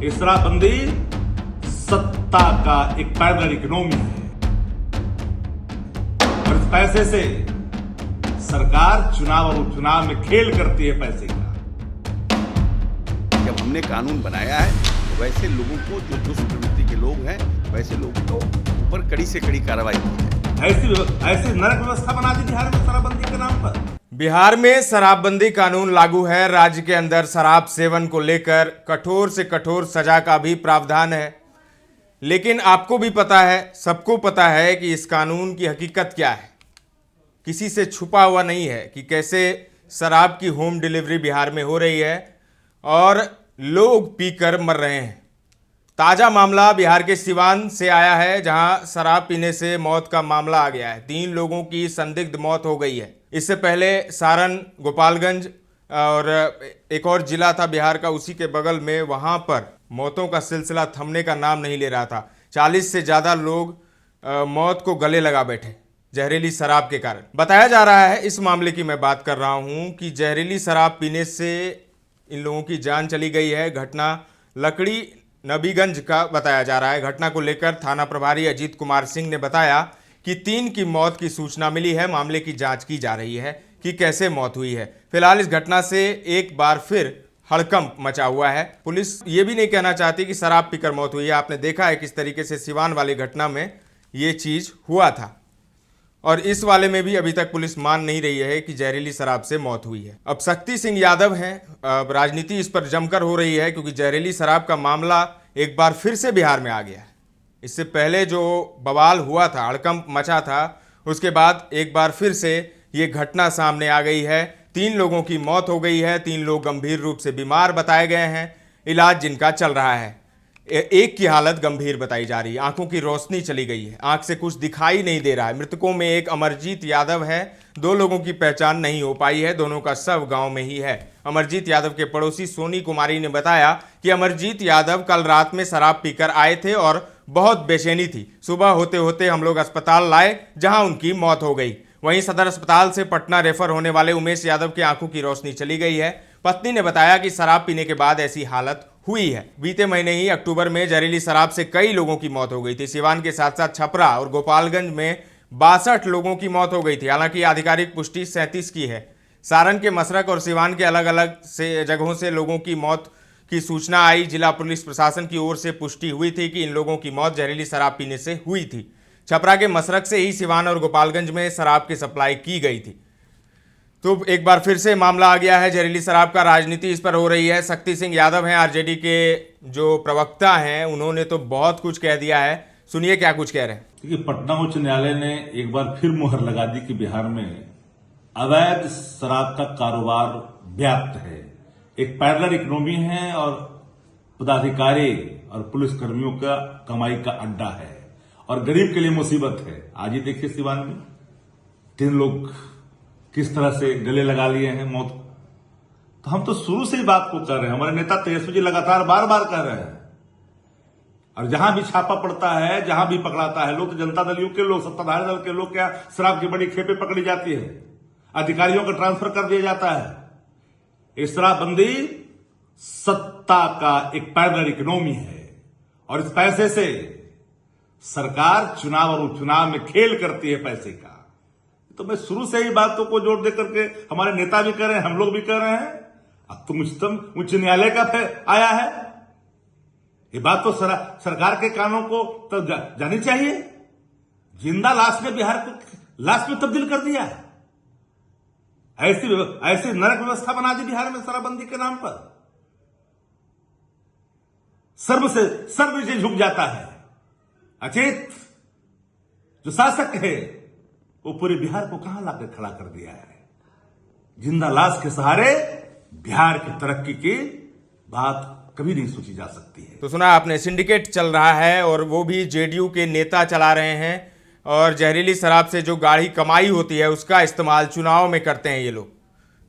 ये शराबबंदी सत्ता का एक पैरलर इकोनॉमी है और इस पैसे से सरकार चुनाव और उपचुनाव में खेल करती है पैसे का। जब हमने कानून बनाया है तो वैसे लोगों को, जो दुष्ट प्रवृत्ति के लोग हैं, वैसे लोगों को ऊपर कड़ी से कड़ी कार्रवाई की है। ऐसी नरक व्यवस्था बना दी बिहार में शराबबंदी के नाम पर। बिहार में शराबबंदी कानून लागू है। राज्य के अंदर शराब सेवन को लेकर कठोर से कठोर सजा का भी प्रावधान है। लेकिन आपको भी पता है, सबको पता है कि इस कानून की हकीकत क्या है। किसी से छुपा हुआ नहीं है कि कैसे शराब की होम डिलीवरी बिहार में हो रही है और लोग पीकर मर रहे हैं। ताज़ा मामला बिहार के सिवान से आया है, जहां शराब पीने से मौत का मामला आ गया है। 3 लोगों की संदिग्ध मौत हो गई है। इससे पहले सारण, गोपालगंज और एक और जिला था बिहार का उसी के बगल में, वहां पर मौतों का सिलसिला थमने का नाम नहीं ले रहा था। 40 से ज़्यादा लोग मौत को गले लगा बैठे जहरीली शराब के कारण। बताया जा रहा है, इस मामले की मैं बात कर रहा हूं, कि जहरीली शराब पीने से इन लोगों की जान चली गई है। घटना लकड़ी नबीगंज का बताया जा रहा है। घटना को लेकर थाना प्रभारी अजीत कुमार सिंह ने बताया कि 3 की मौत की सूचना मिली है। मामले की जांच की जा रही है कि कैसे मौत हुई है। फिलहाल इस घटना से एक बार फिर हड़कंप मचा हुआ है। पुलिस ये भी नहीं कहना चाहती कि शराब पीकर मौत हुई है। आपने देखा है किस तरीके से सिवान वाली घटना में ये चीज हुआ था, और इस वाले में भी अभी तक पुलिस मान नहीं रही है कि जहरीली शराब से मौत हुई है। अब शक्ति सिंह यादव हैं, अब राजनीति इस पर जमकर हो रही है, क्योंकि जहरीली शराब का मामला एक बार फिर से बिहार में आ गया है। इससे पहले जो बवाल हुआ था, हड़कंप मचा था, उसके बाद एक बार फिर से ये घटना सामने आ गई है। 3 लोगों की मौत हो गई है। 3 लोग गंभीर रूप से बीमार बताए गए हैं। इलाज जिनका चल रहा है, एक की हालत गंभीर बताई जा रही है। आंखों की रोशनी चली गई है, आंख से कुछ दिखाई नहीं दे रहा है। मृतकों में एक अमरजीत यादव है। 2 लोगों की पहचान नहीं हो पाई है। दोनों का शव गांव में ही है। अमरजीत यादव के पड़ोसी सोनी कुमारी ने बताया कि अमरजीत यादव कल रात में शराब पीकर आए थे और बहुत बेचैनी थी। सुबह होते होते हम लोग अस्पताल लाए, जहां उनकी मौत हो गई। वहीं सदर अस्पताल से पटना रेफर होने वाले उमेश यादव की आंखों की रोशनी चली गई है। पत्नी ने बताया कि शराब पीने के बाद ऐसी हालत हुई है। बीते महीने ही अक्टूबर में जहरीली शराब से कई लोगों की मौत हो गई थी। सिवान के साथ साथ छपरा और गोपालगंज में 62 लोगों की मौत हो गई थी। हालांकि आधिकारिक पुष्टि 37 की है। सारण के मसरक और सिवान के अलग अलग से जगहों से लोगों की मौत की सूचना आई। जिला पुलिस प्रशासन की ओर से पुष्टि हुई थी कि इन लोगों की मौत जहरीली शराब पीने से हुई थी। छपरा के मसरक से ही सिवान और गोपालगंज में शराब की सप्लाई की गई थी। तो एक बार फिर से मामला आ गया है जहरीली शराब का। राजनीति इस पर हो रही है। शक्ति सिंह यादव हैं, आरजेडी के जो प्रवक्ता हैं, उन्होंने तो बहुत कुछ कह दिया है। सुनिए क्या कुछ कह रहे हैं। देखिए, पटना उच्च न्यायालय ने एक बार फिर मुहर लगा दी कि बिहार में अवैध शराब का कारोबार व्याप्त है, एक पैरलर इकोनॉमी है और पदाधिकारी और पुलिसकर्मियों का कमाई का अड्डा है और गरीब के लिए मुसीबत है। आज ही देखिए सिवान में 3 लोग किस तरह से गले लगा लिए हैं मौत। तो हम तो शुरू से ही बात को कर रहे हैं। हमारे नेता तेजस्वी जी लगातार बार बार कर रहे हैं, और जहां भी छापा पड़ता है, जहां भी पकड़ाता है, लोग तो जनता दल यू के लोग, सत्ताधारी दल के लोग, क्या शराब की बड़ी खेपे पकड़ी जाती है, अधिकारियों को ट्रांसफर कर दिया जाता है। ये शराबबंदी सत्ता का एक पैरलर इकोनॉमी है और इस पैसे से सरकार चुनाव और उपचुनाव में खेल करती है पैसे का। तो मैं शुरू से ही बातों को जोड़ दे करके, हमारे नेता भी कर रहे हैं, हम लोग भी कर रहे हैं। अब तो उच्च न्यायालय का आया है, ये बात तो सरकार के कानों को तो जानी चाहिए। जिंदा लाश ने बिहार को लाश में तब्दील कर दिया है। ऐसी नरक व्यवस्था बना दी बिहार में शराबबंदी के नाम पर। सर्व से झुक जाता है। अचेत जो शासक है वो पूरे बिहार को कहां लाकर खड़ा कर दिया है। जिंदा लाश के सहारे बिहार की तरक्की की बात कभी नहीं सोची जा सकती है। तो सुना आपने, सिंडिकेट चल रहा है और वो भी जेडीयू के नेता चला रहे हैं, और जहरीली शराब से जो गाढ़ी कमाई होती है उसका इस्तेमाल चुनाव में करते हैं ये लोग।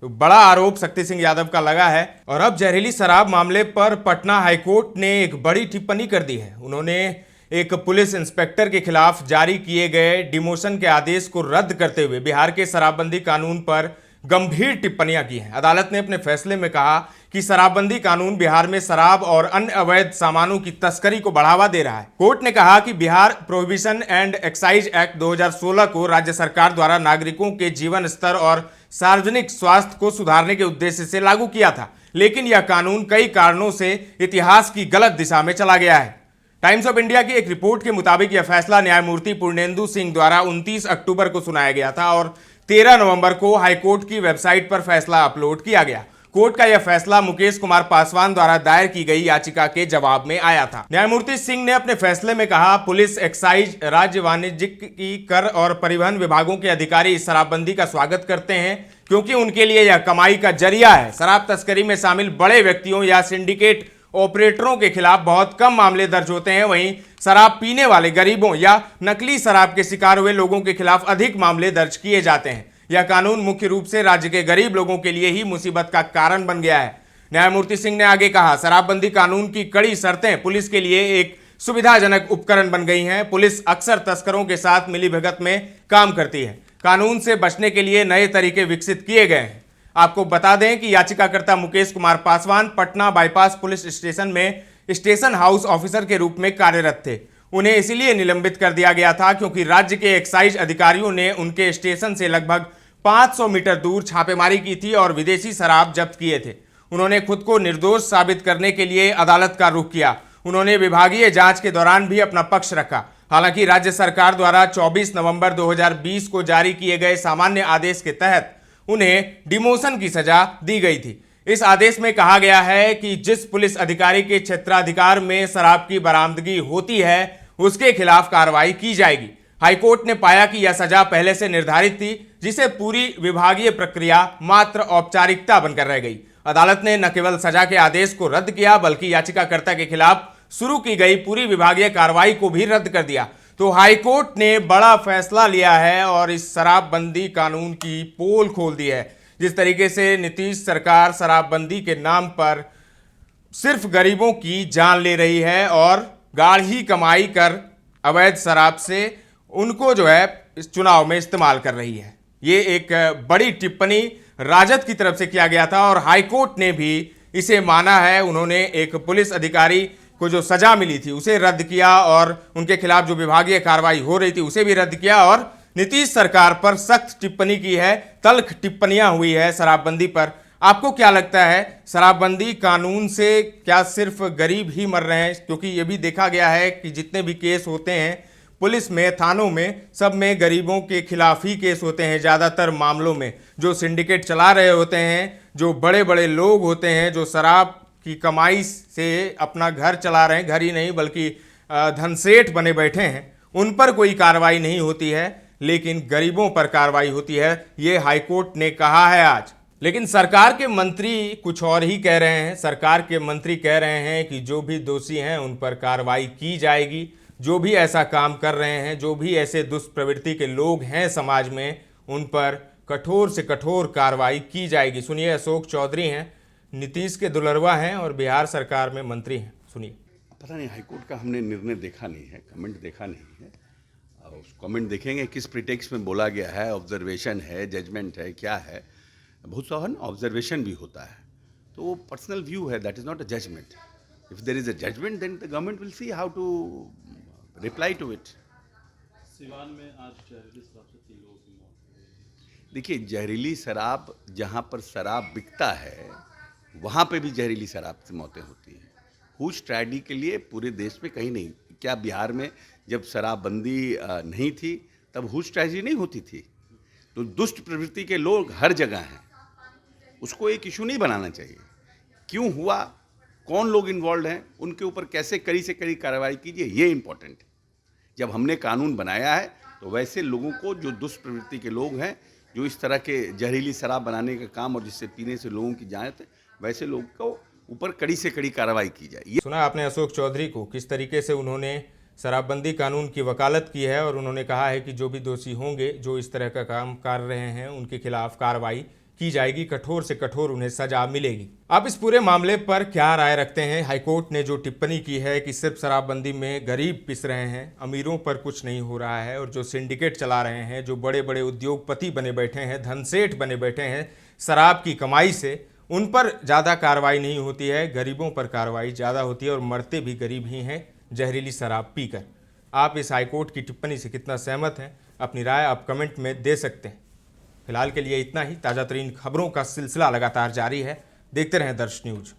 तो बड़ा आरोप शक्ति सिंह यादव का लगा है। और अब जहरीली शराब मामले पर पटना हाईकोर्ट ने एक बड़ी टिप्पणी कर दी है। उन्होंने एक पुलिस इंस्पेक्टर के खिलाफ जारी किए गए डिमोशन के आदेश को रद्द करते हुए बिहार के शराबबंदी कानून पर गंभीर टिप्पणियां की हैं। अदालत ने अपने फैसले में कहा कि शराबबंदी कानून बिहार में शराब और अन्य अवैध सामानों की तस्करी को बढ़ावा दे रहा है। कोर्ट ने कहा कि Bihar prohibition and excise act 2016 को राज्य सरकार द्वारा नागरिकों के जीवन स्तर और सार्वजनिक स्वास्थ्य को सुधारने के उद्देश्य से लागू किया था, लेकिन यह कानून कई कारणों से इतिहास की गलत दिशा में चला गया है। टाइम्स ऑफ इंडिया की एक रिपोर्ट के मुताबिक यह फैसला न्यायमूर्ति पूर्णेंदु सिंह द्वारा 29 अक्टूबर को सुनाया गया था और 13 नवंबर को हाईकोर्ट की वेबसाइट पर फैसला अपलोड किया गया। कोर्ट का यह फैसला मुकेश कुमार पासवान द्वारा दायर की गई याचिका के जवाब में आया था। न्यायमूर्ति सिंह ने अपने फैसले में कहा, पुलिस, एक्साइज, राज्य वाणिज्यिक, कर और परिवहन विभागों के अधिकारी इस शराबबंदी का स्वागत करते हैं क्योंकि उनके लिए यह कमाई का जरिया है। शराब तस्करी में शामिल बड़े व्यक्तियों या सिंडिकेट ऑपरेटरों के खिलाफ बहुत कम मामले दर्ज होते हैं, वहीं शराब पीने वाले गरीबों या नकली शराब के शिकार हुए लोगों के खिलाफ अधिक मामले दर्ज किए जाते हैं। यह कानून मुख्य रूप से राज्य के गरीब लोगों के लिए ही मुसीबत का कारण बन गया है। न्यायमूर्ति सिंह ने आगे कहा, शराबबंदी कानून की कड़ी शर्तें पुलिस के लिए एक सुविधाजनक उपकरण बन गई हैं। पुलिस अक्सर तस्करों के साथ मिलीभगत में काम करती है। कानून से बचने के लिए नए तरीके विकसित किए गए हैं। आपको बता दें कि याचिकाकर्ता Mukesh Kumar Paswan Patna bypass police station में स्टेशन हाउस ऑफिसर के रूप में कार्यरत थे। उन्हें इसलिए निलंबित कर दिया गया था क्योंकि राज्य के एक्साइज अधिकारियों ने उनके स्टेशन से लगभग 500 मीटर दूर छापेमारी की थी और विदेशी शराब जब्त किए थे। उन्होंने खुद को निर्दोष साबित करने के लिए अदालत का रुख किया। उन्होंने विभागीय जांच के दौरान भी अपना पक्ष रखा। हालांकि राज्य सरकार द्वारा 24 नवंबर 2020 को जारी किए गए सामान्य आदेश के तहत उन्हें डिमोशन की सजा दी गई थी। इस आदेश में कहा गया है कि जिस पुलिस अधिकारी के क्षेत्राधिकार में शराब की बरामदगी होती है उसके खिलाफ कार्रवाई की जाएगी। हाईकोर्ट ने पाया कि यह सजा पहले से निर्धारित थी, जिसे पूरी विभागीय प्रक्रिया मात्र औपचारिकता बनकर रह गई। अदालत ने न केवल सजा के आदेश को रद्द किया बल्कि याचिकाकर्ता के खिलाफ शुरू की गई पूरी विभागीय कार्रवाई को भी रद्द कर दिया। तो हाईकोर्ट ने बड़ा फैसला लिया है और इस शराबबंदी कानून की पोल खोल दी है। जिस तरीके से नीतीश सरकार शराबबंदी के नाम पर सिर्फ गरीबों की जान ले रही है और गाढ़ी कमाई कर अवैध शराब से उनको जो है इस चुनाव में इस्तेमाल कर रही है। ये एक बड़ी टिप्पणी राजद की तरफ से किया गया था और हाईकोर्ट ने भी इसे माना है। उन्होंने एक पुलिस अधिकारी को जो सजा मिली थी उसे रद्द किया और उनके खिलाफ जो विभागीय कार्रवाई हो रही थी उसे भी रद्द किया और नीतीश सरकार पर सख्त टिप्पणी की है। तल्ख टिप्पणियां हुई है शराबबंदी पर। आपको क्या लगता है, शराबबंदी कानून से क्या सिर्फ गरीब ही मर रहे हैं? क्योंकि ये भी देखा गया है कि जितने भी केस होते हैं पुलिस में, थानों में, सब में गरीबों के खिलाफ ही केस होते हैं। ज़्यादातर मामलों में जो सिंडिकेट चला रहे होते हैं, जो बड़े बड़े लोग होते हैं, जो शराब की कमाई से अपना घर चला रहे हैं, घर ही नहीं बल्कि धनसेठ बने बैठे हैं, उन पर कोई कार्रवाई नहीं होती है, लेकिन गरीबों पर कार्रवाई होती है। ये हाईकोर्ट ने कहा है आज। लेकिन सरकार के मंत्री कुछ और ही कह रहे हैं। सरकार के मंत्री कह रहे हैं कि जो भी दोषी हैं उन पर कार्रवाई की जाएगी। जो भी ऐसा काम कर रहे हैं, जो भी ऐसे दुष्प्रवृत्ति के लोग हैं समाज में, उन पर कठोर से कठोर कार्रवाई की जाएगी। सुनिए, अशोक चौधरी हैं, नीतीश के दुलरवा हैं और बिहार सरकार में मंत्री हैं। सुनिए। पता नहीं, हाईकोर्ट का हमने निर्णय देखा नहीं है, कमेंट देखा नहीं है। उस कमेंट देखेंगे किस प्रीटेक्स्ट में बोला गया है, ऑब्जर्वेशन है, जजमेंट है, क्या है। बहुत सारा ऑब्जर्वेशन भी होता है, तो वो पर्सनल व्यू है, that is not a judgment. If there is a judgment then the government will see how to reply to it. Siwan में आज जहरीली शराब से 3 लोगों की मौत। देखिए, जहरीली शराब जहाँ पर शराब बिकता है वहाँ पे भी जहरीली शराब से मौतें होती हैं। हुश ट्रेजेडी के लिए पूरे देश में कहीं नहीं। क्या बिहार में जब शराबबंदी नहीं थी तब हुश ट्रेजेडी नहीं होती थी? तो दुष्ट प्रवृत्ति के लोग हर जगह हैं, उसको एक इशू नहीं बनाना चाहिए। क्यों हुआ, कौन लोग इन्वॉल्व हैं, उनके ऊपर कैसे कड़ी से कड़ी कार्रवाई कीजिए, ये इम्पोर्टेंट है। जब हमने कानून बनाया है तो वैसे लोगों को, जो दुष्ट प्रवृत्ति के लोग हैं, जो इस तरह के जहरीली शराब बनाने का काम और जिससे पीने से लोगों की जान है, वैसे लोगों को ऊपर कड़ी से कड़ी कार्रवाई की जाए। सुना आपने अशोक चौधरी को, किस तरीके से उन्होंने शराबबंदी कानून की वकालत की है और उन्होंने कहा है कि जो भी दोषी होंगे, जो इस तरह का काम कर रहे हैं, उनके खिलाफ कार्रवाई की जाएगी, कठोर से कठोर उन्हें सजा मिलेगी। आप इस पूरे मामले पर क्या राय रखते हैं? हाईकोर्ट ने जो टिप्पणी की है कि सिर्फ शराबबंदी में गरीब पिस रहे हैं, अमीरों पर कुछ नहीं हो रहा है, और जो सिंडिकेट चला रहे हैं, जो बड़े बड़े उद्योगपति बने बैठे हैं, धनसेठ बने बैठे हैं शराब की कमाई से, उन पर ज़्यादा कार्रवाई नहीं होती है, गरीबों पर कार्रवाई ज़्यादा होती है और मरते भी गरीब ही हैं जहरीली शराब पीकर। आप इस हाईकोर्ट की टिप्पणी से कितना सहमत हैं? अपनी राय आप कमेंट में दे सकते हैं। फिलहाल के लिए इतना ही। ताज़ा तरीन खबरों का सिलसिला लगातार जारी है, देखते रहें दर्श न्यूज।